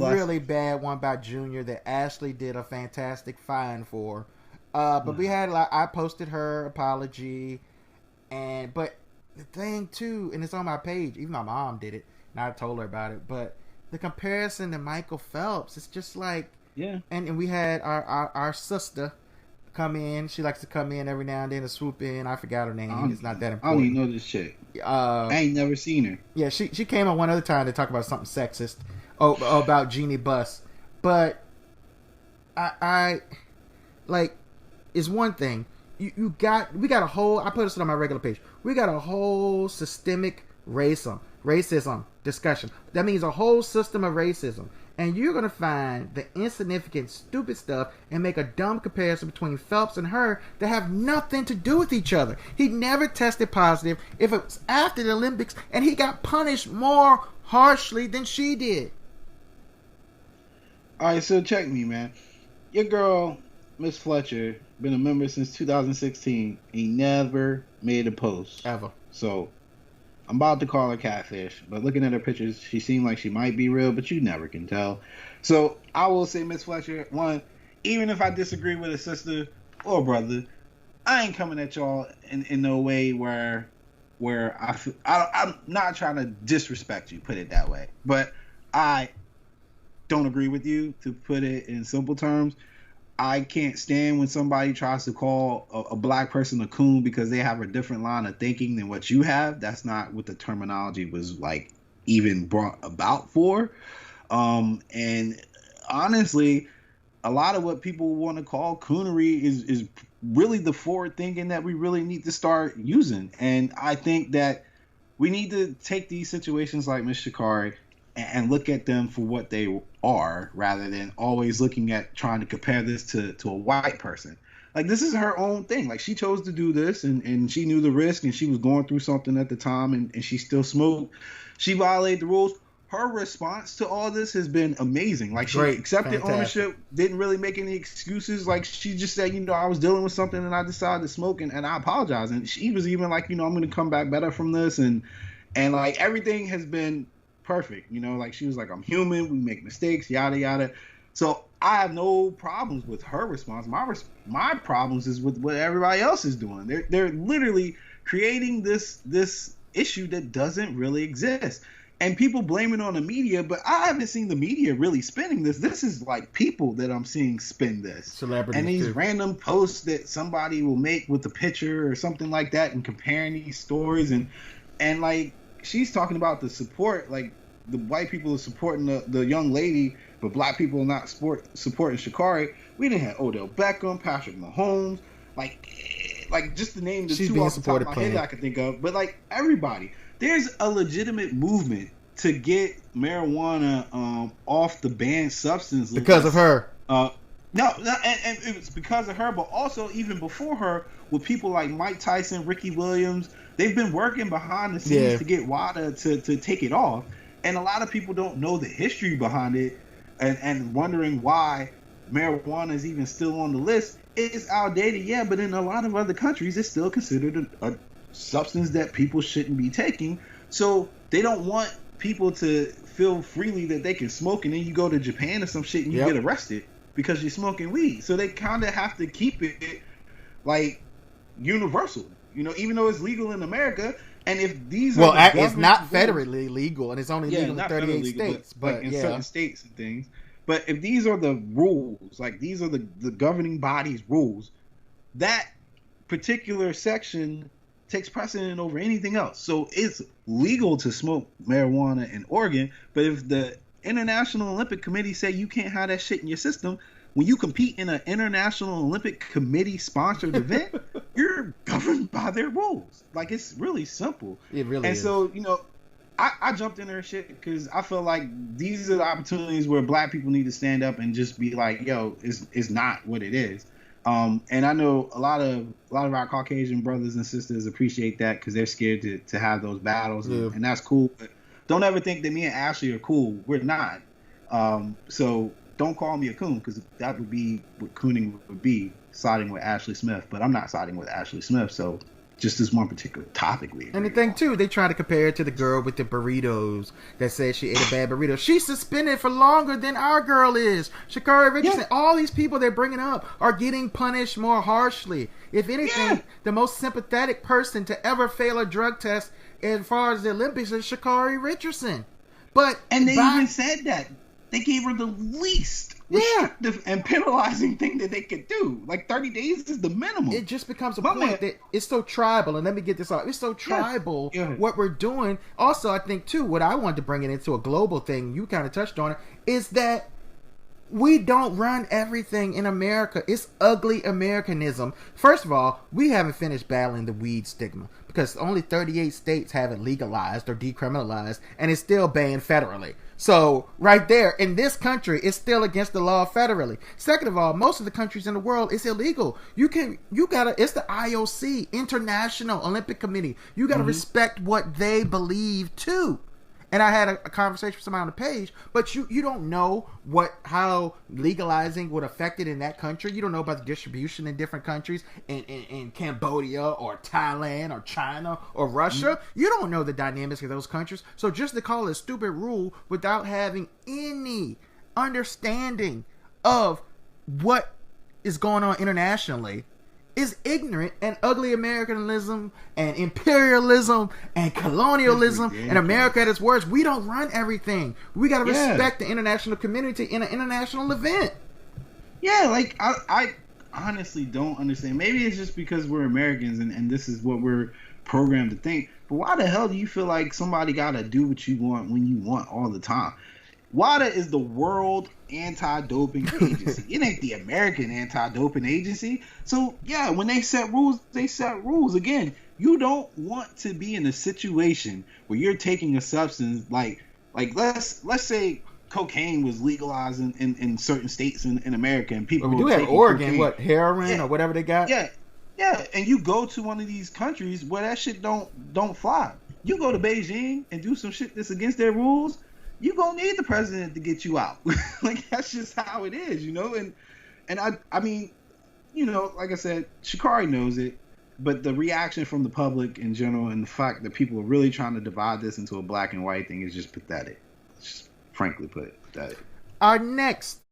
really bad one by Junior that Ashley did a fantastic find for. But we had like I posted her apology, but the thing too, and it's on my page. Even my mom did it, and I told her about it. But the comparison to Michael Phelps, it's just like And we had our sister come in. She likes to come in every now and then to swoop in. I forgot her name. It's not that important. I don't even know this chick. I ain't never seen her. Yeah, she came on one other time to talk about something sexist. About Jeannie Buss. But I like is one thing. We got a whole, I put this on my regular page. We got a whole systemic racism discussion. That means a whole system of racism. And you're going to find the insignificant, stupid stuff and make a dumb comparison between Phelps and her that have nothing to do with each other. He never tested positive if it was after the Olympics, and he got punished more harshly than she did. All right, so check me, man. Your girl, Miss Fletcher, been a member since 2016. He never made a post. Ever. So I'm about to call her catfish, but looking at her pictures, she seemed like she might be real, but you never can tell. So I will say, Miss Fletcher, one, even if I disagree with a sister or brother, I ain't coming at y'all in no way where I'm not trying to disrespect you, put it that way. But I don't agree with you, to put it in simple terms. I can't stand when somebody tries to call a black person a coon because they have a different line of thinking than what you have. That's not what the terminology was like even brought about for. And honestly, a lot of what people want to call coonery is really the forward thinking that we really need to start using. And I think that we need to take these situations like Miss Sha'Carri and look at them for what they are, rather than always looking at trying to compare this to a white person. Like, this is her own thing. Like, she chose to do this, and she knew the risk, and she was going through something at the time, and she still smoked. She violated the rules. Her response to all this has been amazing. Like, she accepted ownership, didn't really make any excuses. Like, she just said, I was dealing with something, and I decided to smoke, and I apologize. And she was even like, I'm going to come back better from this, and like, everything has been perfect. Like, she was like, I'm human, we make mistakes, yada yada. So I have no problems with her response. My problems is with what everybody else is doing. They're literally creating this issue that doesn't really exist, and people blame it on the media, but I haven't seen the media really spinning this. This is like people that I'm seeing spin this, celebrities, and these too. Random posts that somebody will make with a picture or something like that, and comparing these stories, and like, she's talking about the support, like the white people are supporting the young lady, but black people are not supporting Sha'Carri. We didn't have Odell Beckham, Patrick Mahomes, like just to name the she's two off the top of my head I could think of, but like everybody. There's a legitimate movement to get marijuana off the banned substance list. Because of her. No, and it was because of her, but also even before her, with people like Mike Tyson, Ricky Williams. They've been working behind the scenes to get WADA to take it off. And a lot of people don't know the history behind it, and wondering why marijuana is even still on the list. It's outdated, yeah, but in a lot of other countries, it's still considered a substance that people shouldn't be taking. So they don't want people to feel freely that they can smoke, and then you go to Japan or some shit and you get arrested because you're smoking weed. So they kind of have to keep it like universal, even though it's legal in America. And if these it's not federally legal, and it's only legal in 38 states, but like in certain states and things. But if these are the rules, like these are the governing body's rules, that particular section takes precedent over anything else. So it's legal to smoke marijuana in Oregon, but if the International Olympic Committee say you can't have that shit in your system, when you compete in an International Olympic Committee sponsored event, you're governed by their rules. Like, it's really simple. It really is. So, I jumped in her shit because I feel like these are the opportunities where black people need to stand up and just be like, yo, it's not what it is. And I know a lot of our Caucasian brothers and sisters appreciate that because they're scared to have those battles, and that's cool. But don't ever think that me and Ashley are cool. We're not. So don't call me a coon, because that would be what cooning would be, siding with Ashley Smith. But I'm not siding with Ashley Smith, so just this one particular topic. And the thing too, they try to compare it to the girl with the burritos that said she ate a bad burrito. She's suspended for longer than our girl is. Sha'Carri Richardson. Yeah. All these people they're bringing up are getting punished more harshly. If anything, the most sympathetic person to ever fail a drug test as far as the Olympics is Sha'Carri Richardson. And they even said that they gave her the least restrictive and penalizing thing that they could do. Like 30 days is the minimum. It just becomes a point that it's so tribal. And let me get this out. It's so tribal what we're doing. Also, I think too, what I wanted to bring it into a global thing, you kind of touched on it, is that we don't run everything in America. It's ugly Americanism. First of all, we haven't finished battling the weed stigma because only 38 states have it legalized or decriminalized, and it's still banned federally. So right there, in this country, it's still against the law federally. Second of all, most of the countries in the world, it's illegal. It's the IOC, International Olympic Committee. You gotta respect what they believe too. And I had a conversation with somebody on the page, but you don't know how legalizing would affect it in that country. You don't know about the distribution in different countries, in Cambodia or Thailand or China or Russia. You don't know the dynamics of those countries. So just to call it a stupid rule without having any understanding of what is going on internationally is ignorant and ugly Americanism and imperialism and colonialism and America at its worst. We don't run everything. We got to respect the international community in an international event. Yeah, like I honestly don't understand. Maybe it's just because we're Americans and this is what we're programmed to think. But why the hell do you feel like somebody got to do what you want when you want all the time? WADA is the World Anti-Doping Agency. It ain't the American Anti-Doping Agency. So, yeah, when they set rules, they set rules. Again, you don't want to be in a situation where you're taking a substance like let's say cocaine was legalized in certain states in America and people we do have Oregon, cocaine. Heroin or whatever they got? Yeah, and you go to one of these countries where that shit don't fly. You go to Beijing and do some shit that's against their rules, you gonna need the president to get you out. Like, that's just how it is, you know? And I mean, you know, like I said, Sha'Carri knows it, but the reaction from the public in general and the fact that people are really trying to divide this into a black and white thing is just pathetic. It's just, frankly put it, pathetic. Our next